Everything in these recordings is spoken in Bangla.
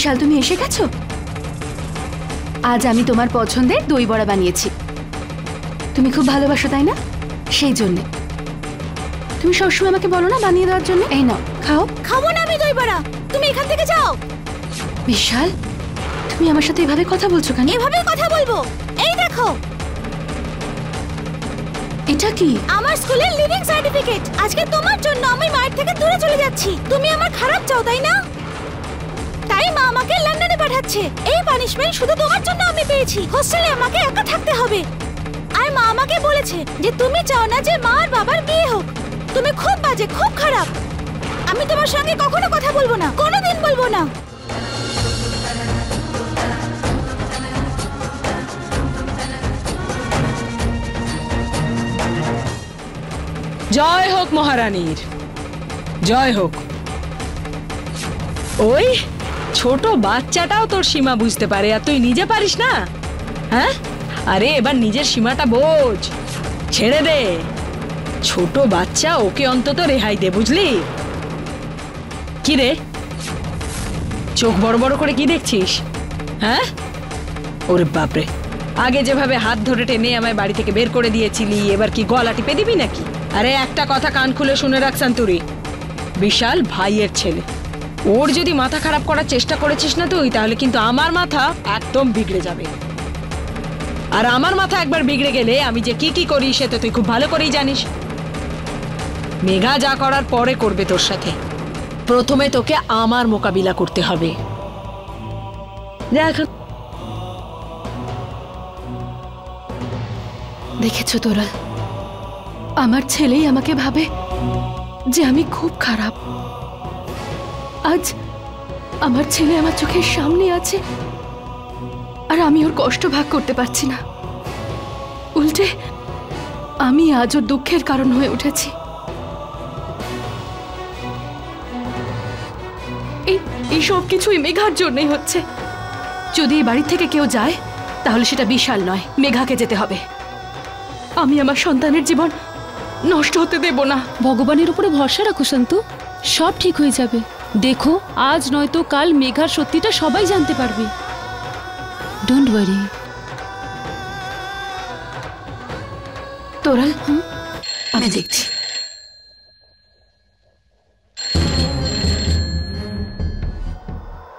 বিশাল, তুমি এসে গেছো? আজ আমি তোমার পছন্দের দই বড়া বানিয়েছি। তুমি খুব ভালোবাসো তাই না? সেই জন্য তুমি সবসময় আমাকে বলো না বানিয়ে দেওয়ার জন্য। এই নাও, খাও। খাবো না আমি দই বড়া, তুমি এখান থেকে যাও। বিশাল, তুমি আমার সাথে এভাবে কথা বলছো কেন? এভাবে কথা বলবো? এই দেখো, এটা কি? আমার স্কুলের লিভিং সার্টিফিকেট। আজকে তোমার জন্য আমি মায়ের থেকে দূরে চলে যাচ্ছি। তুমি আমার খারাপ চাও তাই না? তাই মা আমাকে লন্ডনে পাঠাচ্ছে। এই পানিশমেন্ট শুধু তোমার জন্য আমি পেয়েছি। হোস্টেলে আমাকে একা থাকতে হবে। আর মা আমাকে বলেছে যে তুমি চাও না যে মা আর বাবার বিয়ে হোক। তুমি খুব বাজে, খুব খারাপ। আমি তোমার সঙ্গে কখনো কথা বলবো না, কোনোদিন বলবো না। জয় হোক মহারানীর, জয় হোক। ওই ছোট বাচ্চাটাও তোর সীমা বুঝতে পারে, আর তুই নিজে পারিস না? হ্যাঁ, আরে এবার নিজের সীমাটা বোঝ, ছেড়ে দে। ছোট বাচ্চা, ওকে অন্তত রেহাই দে, বুঝলি? কি রে, চোখ বড় বড় করে কি দেখছিস? হ্যাঁ, ওরে বাপরে, আগে যেভাবে হাত ধরে টেনে আমায় বাড়ি থেকে বের করে দিয়েছিলি, এবার কি গলা টিপে দিবি নাকি? আরে একটা কথা কান খুলে শুনে রাখ শান্তুরি, বিশাল ভাইয়ের ছেলে। ওর যদি মাথা খারাপ করার চেষ্টা করেছিস না তুই, তাহলে কিন্তু আমার মাথা একদম বিগড়ে যাবে। আর আমার মাথা একবার বিগড়ে গেলে আমি যে কি কি করি সে তো তুই খুব ভালো করেই জানিস। মেঘা যা করার পরে করবে তোর সাথে, প্রথমে তোকে আমার মোকাবিলা করতে হবে। দেখ, দেখেছো তোরা, আমার ছেলেই আমাকে ভাবে যে আমি খুব খারাপ। আজ আমার ছেলে আমার চোখের সামনে আছে, আর আমি ওর কষ্ট ভাগ করতে পারছি না। উল্টে আমি আজ ওর দুঃখের কারণ হয়ে উঠেছি। এই সব কিছুই মেঘার জন্যই হচ্ছে। যদি এই বাড়ি থেকে কেউ যায় তাহলে সেটা বিশাল নয়, মেঘাকে যেতে হবে। আমি আমার সন্তানের জীবন নষ্ট হতে দেব না। ভগবানের উপরে ভরসা রাখো শান্তু, সব ঠিক হয়ে যাবে। দেখো, আজ নয়তো কাল মেঘার সত্যিটা সবাই জানতে পারবে। Don't worry. তোরাল, আমি দেখছি।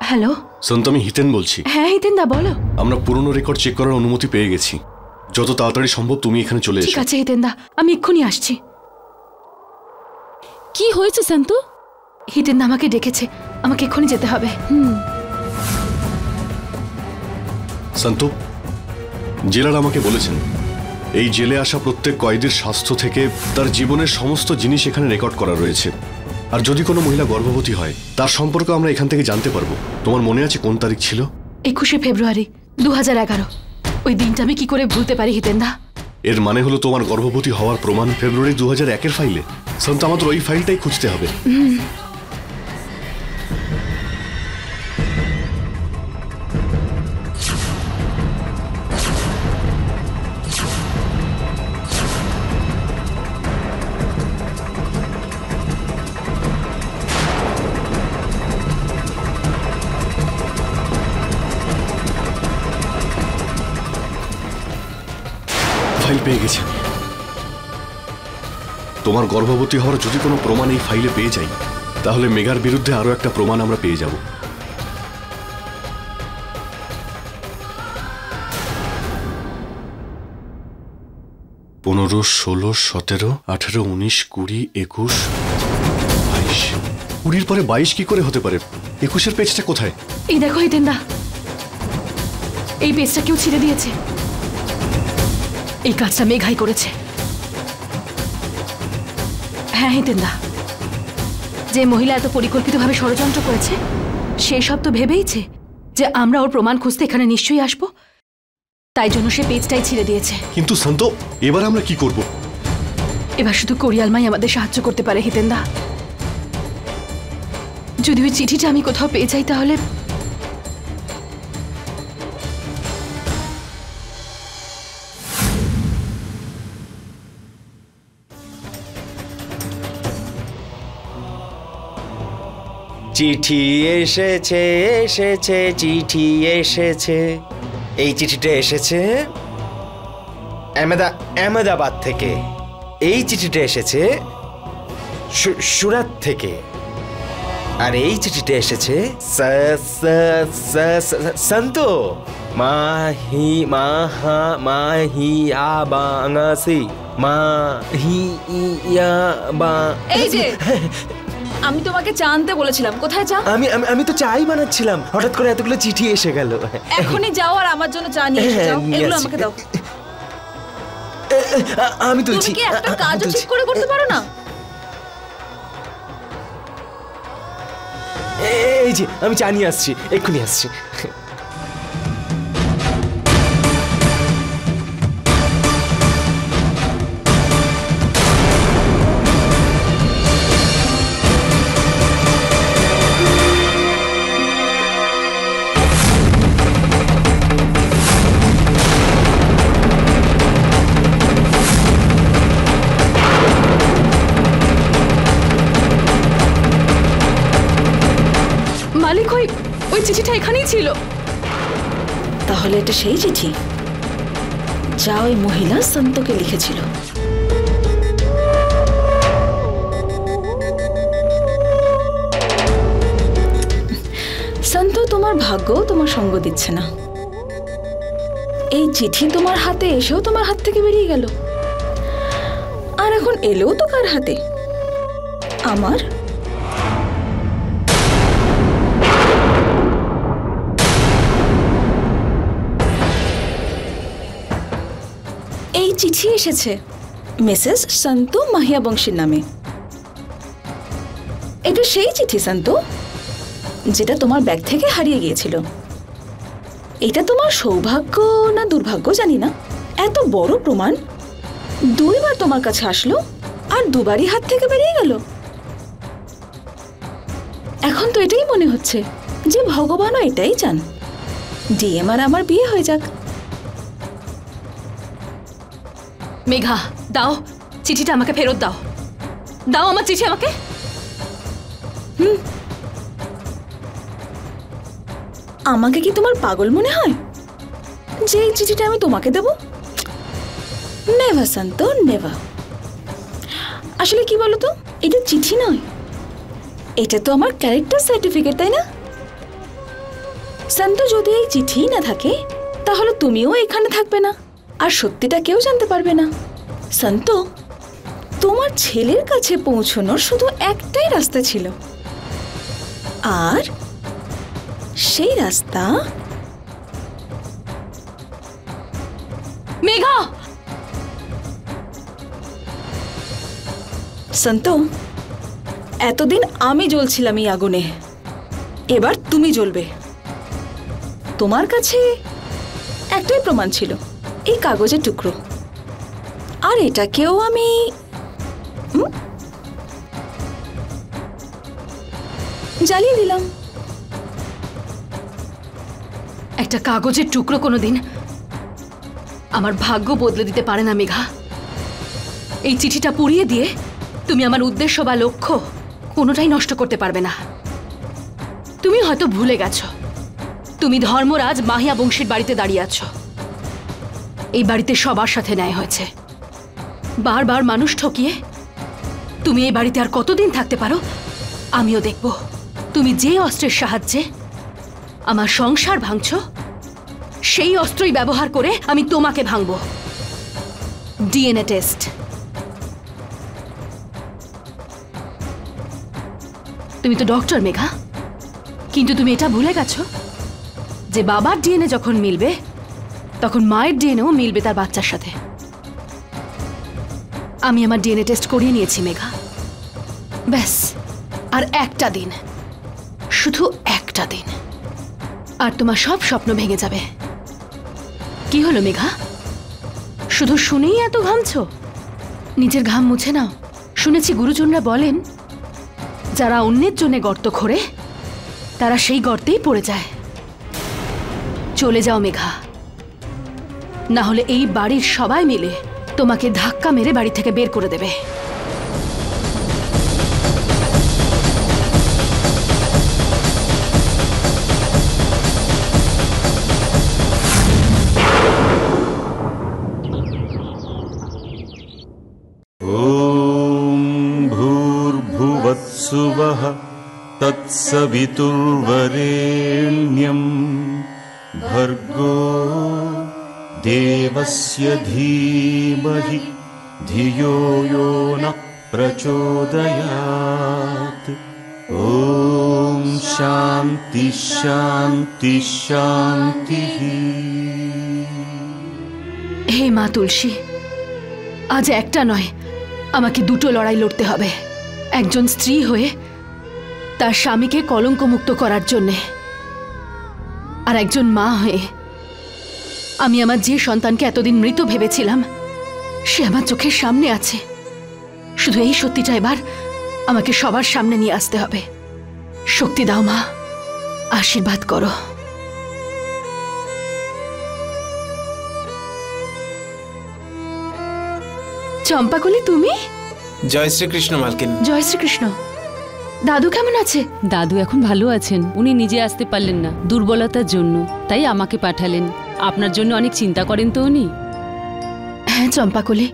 হ্যালো সন্ত, আমি হিতেন বলছি। হ্যাঁ হিতেন দা, বলো। আমরা পুরনো রেকর্ড চেক করার অনুমতি পেয়ে গেছি। যত তাড়াতাড়ি সম্ভব তুমি এখানে চলে এসো। ঠিক আছে হিতেন দা, আমি এক্ষুনি আসছি। কি হয়েছে শান্তু? হিতেন দা আমাকে ডেকেছে, আমাকে এক্ষুনি যেতে হবে। সন্ত, জেলার আমাকে বলেছেন এই জেলে আসা প্রত্যেক কয়েদির স্বাস্থ্য থেকে তার জীবনের সমস্ত জিনিস এখানে রেকর্ড করা রয়েছে। আর যদি কোনো মহিলা গর্ভবতী হয় তার সম্পর্কে আমরা এখান থেকে জানতে পারবো। তোমার মনে আছে কোন তারিখ ছিল? 21শে ফেব্রুয়ারি 2011। ওই দিনটা আমি কি করে ভুলতে পারি হিতেন দা? এর মানে হলো তোমার গর্ভবতী হওয়ার প্রমাণ ফেব্রুয়ারি 2001-এর ফাইলে। সন্ত, আমাদের ওই ফাইলটাই খুঁজতে হবে। ফাইল পেয়ে গেছি। তোমার গর্ভবতী হওয়ার যদি কোনো প্রমাণ এই ফাইলে পেয়ে যাই, তাহলে মেঘার বিরুদ্ধে আরো একটা প্রমাণ আমরা পেয়ে যাব। পনেরো, 16, 17, 18, 19, 20, 21, 22। 20-র পরে 22 কি করে হতে পারে? 21-এর পেজটা কোথায়? এই দেখো হিতেন দা, এই পেজটা কেউ ছিঁড়ে দিয়েছে। এই কাজটা মেঘাই করেছে। হ্যাঁ হিতেন দা, যে মহিলা এত পরিকল্পিতভাবে ষড়যন্ত্র করেছে সে সব তো ভেবেইছে যে আমরা ওর প্রমাণ খুঁজতে এখানে নিশ্চয়ই আসবো, তাই জন্য সে পেজটাই ছিঁড়ে দিয়েছে। কিন্তু সন্ত, এবার আমরা কি করব? এবার শুধু কোরিয়ালমাই আমাদের সাহায্য করতে পারে হিতেন দা। যদি ওই চিঠিটা আমি কোথাও পেয়ে যাই তাহলে চিঠি এসেছে এসেছে চিঠি এসেছে। এই চিঠিটা এসেছে আহমেদাবাদ থেকে। এই চিঠিটা এসেছে সুরাত থেকে। আর এই চিঠিটা এসেছে সন্তু এই যে আমি তোমাকে চা আনতে বলেছিলাম, কোথায় চা? আমি তো চাই বানাচ্ছিলাম, হঠাৎ করে এতগুলো চিঠি এসে গেল। এখনই যাও আর আমার জন্য চা নিয়ে এসে যাও। এগুলো আমাকে দাও। আমি তুলছি। তুমি কি একটা কাজও ঠিক করে করতে পারো না? এই যে আমি চা নিয়ে আসছি, এক্ষুনি আসছি। মালিক, ওই চিঠিটা এখানেই ছিল। তাহলে এটা সেই চিঠি যা ওই মহিলা সন্তকে লিখেছিল। সন্ত, তোমার ভাগ্য তোমার সঙ্গ দিচ্ছে না। এই চিঠি তোমার হাতে এসেও তোমার হাত থেকে বেরিয়ে গেল, আর এখন এলেও তো কার হাতে? আমার। এই চিঠি এসেছে মিসেস সন্তু মাহিয়া বংশীর নামে। এটা সেই চিঠি সন্তু যেটা তোমার ব্যাগ থেকে হারিয়ে গিয়েছিল। এটা তোমার সৌভাগ্য না দুর্ভাগ্য জানি না, এত বড় প্রমাণ দুইবার তোমার কাছে আসলো আর দুবারই হাত থেকে বেরিয়ে গেল। এখন তো এটাই মনে হচ্ছে যে ভগবানও এটাই চান, ডিএম আর আমার বিয়ে হয়ে যাক। মেঘা, দাও চিঠিটা আমাকে ফেরত দাও। দাও আমার চিঠি আমাকে। আমাকে কি তোমার পাগল মনে হয় যে এই চিঠিটা আমি তোমাকে দেব? নেভার সন্ত, নেভার। আসলে কি বলো তো, এটা চিঠি নয়, এটা তো আমার ক্যারেক্টার সার্টিফিকেট, তাই না? সন্ত, যদি এই চিঠি না থাকে তাহলে তুমিও এখানে থাকবে না, আর সত্যিটা কেউ জানতে পারবে না। সন্ত, তোমার ছেলের কাছে পৌঁছানোর শুধু একটাই রাস্তা ছিল, আর সেই রাস্তা মেঘা। সন্ত, এতদিন আমি জ্বলছিলাম এই আগুনে, এবার তুমি জ্বলবে। তোমার কাছে একটাই প্রমাণ ছিল, এই কাগজের টুকরো, আর এটাকেও আমি জ্বালিয়ে দিলাম। একটা কাগজের টুকরো কোনোদিন আমার ভাগ্য বদলে দিতে পারে না মেঘা। এই চিঠিটা পুড়িয়ে দিয়ে তুমি আমার উদ্দেশ্য বা লক্ষ্য কোনোটাই নষ্ট করতে পারবে না। তুমি হয়তো ভুলে গেছো, তুমি ধর্মরাজ মাহিয়া বংশীর বাড়িতে দাঁড়িয়ে আছো। এই বাড়িতে সবার সাথে ন্যায় হয়েছে, বারবার মানুষ ঠকিয়ে তুমি এই বাড়িতে আর কতদিন থাকতে পারো আমিও দেখব। তুমি যে অস্ত্রের সাহায্যে আমার সংসার ভাঙছো, সেই অস্ত্রই ব্যবহার করে আমি তোমাকে ভাঙব। DNA test. তুমি তো ডক্টর মেঘা, কিন্তু তুমি এটা ভুলে গেছো যে বাবার ডিএনএ যখন মিলবে তখন মায়ের ডিএনএও মিলবে তার বাচ্চার সাথে। আমি আমার ডিএনএ টেস্ট করিয়ে নিয়েছি মেঘা। ব্যাস, আর একটা দিন, শুধু একটা দিন, আর তোমার সব স্বপ্ন ভেঙে যাবে। কি হলো মেঘা, শুধু শুনেই এত ঘামছো? নিজের ঘাম মুছে নাও। শুনেছি গুরুজনরা বলেন, যারা অন্যের জন্য গর্ত খোঁড়ে তারা সেই গর্তেই পড়ে যায়। চলে যাও মেঘা, না হলে এই বাড়ির সবাই মিলে তোমাকে ধাক্কা মেরে বাড়ি থেকে বের করে দেবে। तत्सुवः तत्सवितुर्वरेण्यं भर्गो देवस्य धीमहि धियो यो न प्रचोदयात्। ओम शांति शांति शांतिः। হে মা তুলসী, আজ একটা নয়, আমাকে দুটো লড়াই লড়তে হবে। একজন স্ত্রী হয়ে তার স্বামীকে কলঙ্কমুক্ত করার জন্যে, আর একজন মা হয়ে আমি আমার যে সন্তানকে এতদিন মৃত ভেবেছিলাম সে আমার চোখের সামনে আছে। শুধু এই সত্যিটা এবার আমাকে সবার সামনে নিয়ে আসতে হবে। শক্তি দাও মা, আশীর্বাদ করো। চম্পাকলি, তুমি? জয় শ্রীকৃষ্ণ মালকিন। জয় শ্রীকৃষ্ণ। দাদু কেমন আছে? দাদু এখন ভালো আছেন। উনি নিজে আসতে পারলেন না দুর্বলতার জন্য, তাই আমাকে পাঠালেন। আপনার জন্য অনেক চিন্তা করেন তো উনি। হ্যাঁ চম্পাকলি।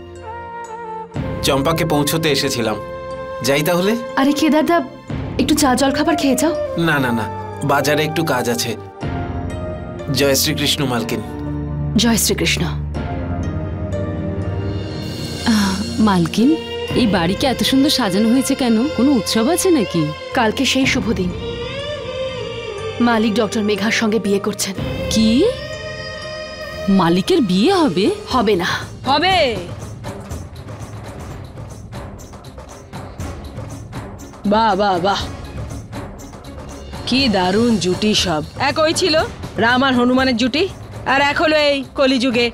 চম্পাকে পৌঁছতে এসেছিলাম, যাই তাহলে। আরে কেদারদা, একটু চা জল খাবার খেয়ে যাও। না না না, বাজারে একটু কাজ আছে। জয় শ্রীকৃষ্ণ মালকিন। জয় শ্রীকৃষ্ণ। মালকিন, এই বাড়িকে এত সুন্দর সাজানো হয়েছে কেন? কোনো উৎসব আছে নাকি? কালকে সেই শুভ দিন। মালিক ডক্টর মেঘার সঙ্গে বিয়ে করছেন। কি? মালিকের বিয়ে হবে? হবে না। হবে। বাহ বাহ বাহ, কি দারুণ জুটি সব। এক ওই ছিল রাম আর হনুমানের জুটি, আর এক হলো এই কলিযুগে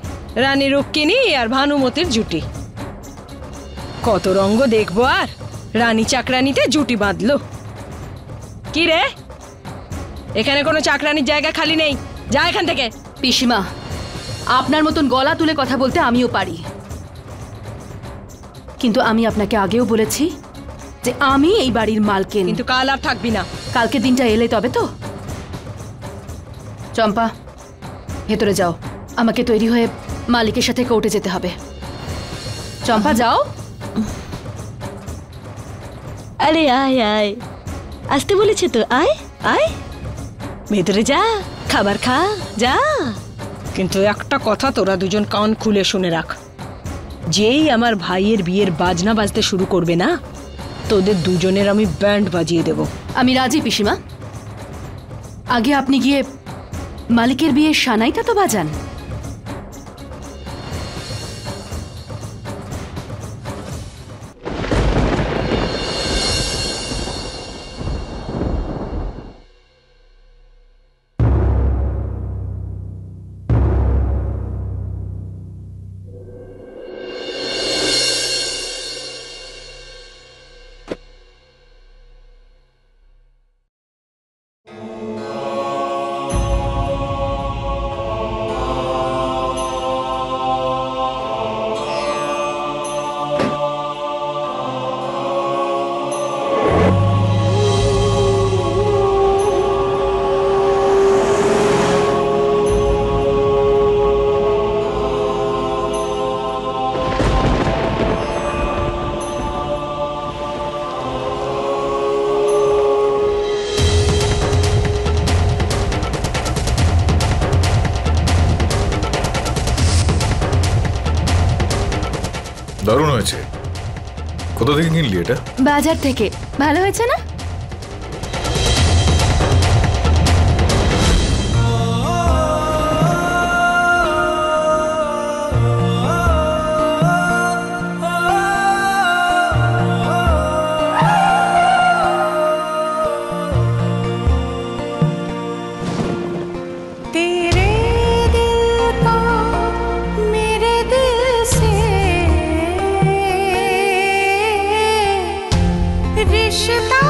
রানী রুক্মিণী আর ভানুমতির জুটি। কত রঙ্গ দেখবো। আর রানী চাকরানিতে জুটি বাঁধলো। কি রে, এখানে কোনো চাকরানির জায়গা খালি নেই, যা এখান থেকে। পিসিমা, আপনার মতন গলা তুলে কথা বলতে আমিও পারি, কিন্তু আমি আপনাকে আগেও বলেছি যে আমি এই বাড়ির মালকিন। কিন্তু কাল আর থাকবি না। কালকে দিনটা এলে তবে তো। চম্পা, ভেতরে যাও, আমাকে তৈরি হয়ে মালিকের সাথে কোর্টে যেতে হবে। চম্পা যাও। আরে আয় আয়, আসতে বলেছে তো, আয় আয়, ভেতরে যা, খাবার খা, যা। কিন্তু একটা কথা তোরা দুজন কান খুলে শুনে রাখ, যেই আমার ভাইয়ের বিয়ের বাজনা বাজতে শুরু করবে না, তোদের দুজনের আমি ব্যান্ড বাজিয়ে দেব। আমি রাজি পিসিমা। আগে আপনি গিয়ে মালিকের বিয়ের সানাইটা তো বাজান। দারুণ হয়েছে। কোথা থেকে কিনলি এটা? বাজার থেকে। ভালো হয়েছে না? रिश्ता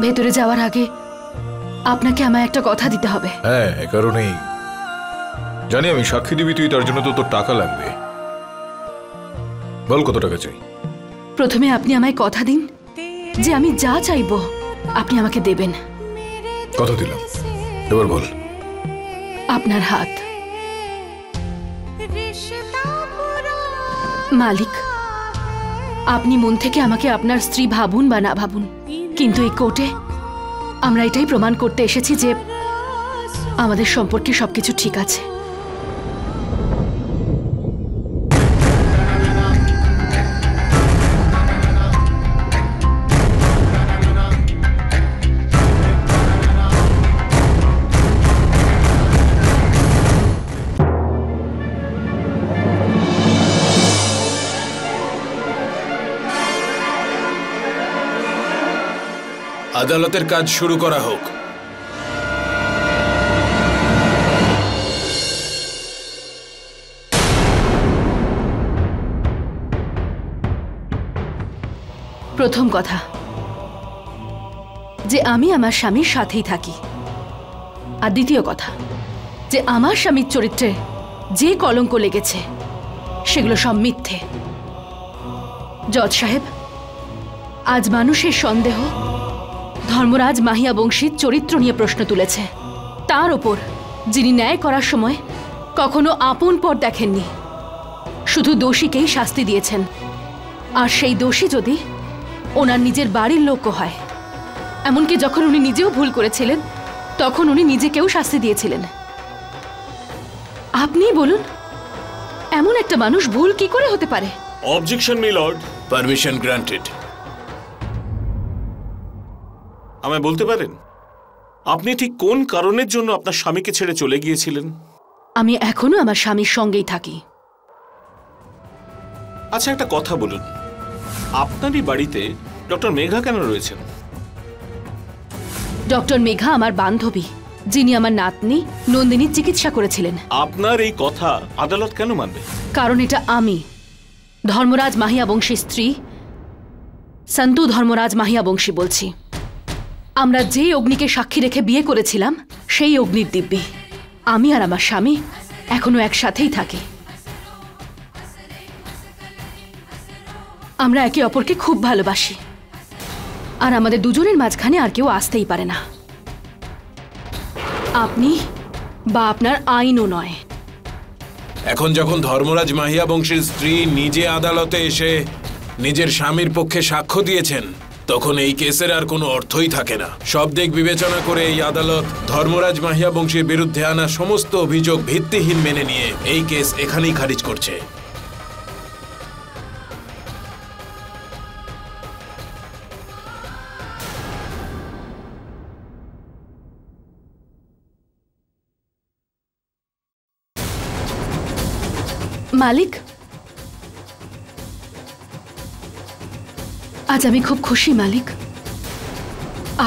ভেতরে যাওয়ার আগে আপনাকে আমায় একটা কথা দিতে হবে। হ্যাঁ, এ কারণেই জানি আমি সাক্ষী দিবি তুই, তার জন্য তো তোর টাকা লাগবে। বল কত টাকা চাই? প্রথমে আপনি আমায় কথা দিন যে আমি যা চাইবো আপনি আমাকে দেবেন। কত দিলাম এবার বল। আপনার হাত। মালিক, আপনি মন থেকে আমাকে আপনার স্ত্রী ভাবুন বা না ভাবুন, কিন্তু এই কোর্টে আমরা এটাই প্রমাণ করতে এসেছি যে আমাদের সম্পর্কে সবকিছু ঠিক আছে। আদালতের কাজ শুরু করা হোক। প্রথম কথা যে আমি আমার স্বামীর সাথেই থাকি, আর দ্বিতীয় কথা যে আমার স্বামীর চরিত্রে যে কলঙ্ক লেগেছে সেগুলো সব মিথ্যে। জজ সাহেব, আজ মানুষের সন্দেহ ধর্মরাজ মাহিয়া বংশীর চরিত্র নিয়ে প্রশ্ন তুলেছে, তার ওপর যিনি ন্যায় করার সময় কখনো আপন পর দেখেননি, শুধু দোষীকেই শাস্তি দিয়েছেন। আর সেই দোষী যদি ওনার নিজের বাড়ির লোকও হয়, এমনকি যখন উনি নিজেও ভুল করেছিলেন তখন উনি নিজেকেও শাস্তি দিয়েছিলেন। আপনিই বলুন, এমন একটা মানুষ ভুল কি করে হতে পারে? Objection me Lord. Permission granted. আমায় বলতে পারেন আপনি ঠিক কোন কারণের জন্য আপনার স্বামীকে ছেড়ে চলে গিয়েছিলেন? আমি এখনো আমার স্বামীর সঙ্গেই থাকি। আচ্ছা, একটা কথা বলুন, আপনারই বাড়িতে ডক্টর মেঘা কেন রয়েছেন? ডক্টর মেঘা আমার বান্ধবী, যিনি আমার নাতনি নন্দিনীর চিকিৎসা করেছিলেন। আপনার এই কথা আদালত কেন মানবে? কারণ এটা আমি ধর্মরাজ মাহিয়া বংশীর স্ত্রী সন্তু ধর্মরাজ মাহিয়া বংশী বলছি। আমরা যে অগ্নিকে সাক্ষী রেখে বিয়ে করেছিলাম সেই অগ্নির দিব্যি আমি আর আমার স্বামী এখনো একসাথেই থাকি। আমরা একে অপরকে খুব ভালোবাসি, আর আমাদের দুজনের মাঝখানে আর কেউ আসতেই পারে না, আপনি বা আপনার আইনও নয়। এখন যখন ধর্মরাজ মাহিয়া বংশীর স্ত্রী নিজে আদালতে এসে নিজের স্বামীর পক্ষে সাক্ষ্য দিয়েছেন, তখন এই কেসের আর কোনো অর্থই থাকে না। সব দিক বিবেচনা করে এই আদালত ধর্মরাজ মাহিয়া বংশীর বিরুদ্ধে আনা সমস্ত অভিযোগ ভিত্তিহীন মেনে নিয়ে এই কেস এখানেই খারিজ করছে। মালিক, আজ আমি খুব খুশি মালিক।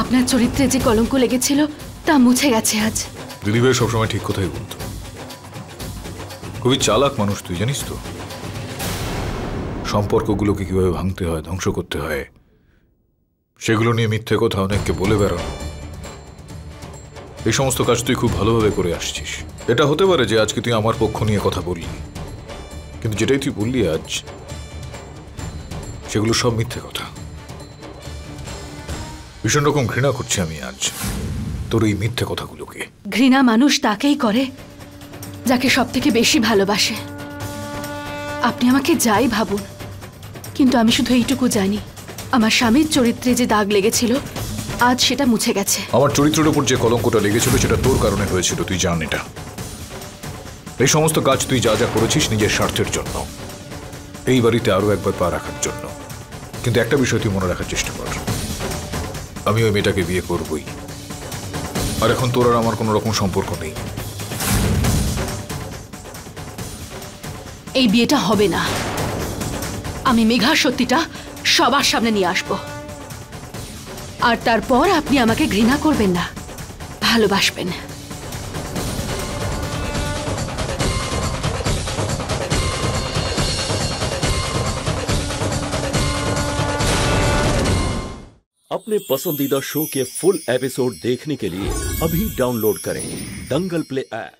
আপনার চরিত্রে যে কলঙ্ক লেগেছিল তা মুছে গেছে আজ। দিদিভাই সবসময় ঠিক কথাই বলতো। খুবই চালাক মানুষ তুই, জানিস তো সম্পর্কগুলোকে কিভাবে ভাঙতে হয়, ধ্বংস করতে হয়, সেগুলো নিয়ে মিথ্যে কথা অনেককে বলে বেড়ানো। এই সমস্ত কাজ তুই খুব ভালোভাবে করে আসছিস। এটা হতে পারে যে আজকে তুই আমার পক্ষ নিয়ে কথা বললি, কিন্তু যেটাই তুই বললি আজ সেগুলো সব মিথ্যে কথা। ভীষণ রকম ঘৃণা করছি আমি আজ তোর এই মিথ্যে কথাগুলোকে। ঘৃণা মানুষ তাকেই করে যাকে সব থেকে বেশি ভালোবাসে। আপনি আমাকে যাই ভাবুন, কিন্তু আমি শুধু এইটুকু জানি আমার স্বামীর চরিত্রে যে দাগ লেগেছিল আজ সেটা মুছে গেছে। আমার চরিত্রের উপর যে কলঙ্কটা লেগেছিল সেটা তোর কারণে হয়েছিল, তুই জান এটা। এই সমস্ত কাজ তুই যা যা করেছিস নিজের স্বার্থের জন্য, এই বাড়িতে আরো একবার পা রাখার জন্য। কিন্তু একটা বিষয় তুই মনে রাখার চেষ্টা কর, আমি ওই মেয়েটাকে বিয়ে করবই, আর এখন তোর আর আমার কোনো রকম সম্পর্ক নেই। এই বিয়েটা হবে না। আমি মেঘার সত্যিটা সবার সামনে নিয়ে আসব, আর তারপর আপনি আমাকে ঘৃণা করবেন না, ভালোবাসবেন। अपने पसंदीदा शो के फुल एपिसोड देखने के लिए अभी डाउनलोड करें दंगल प्ले ऐप।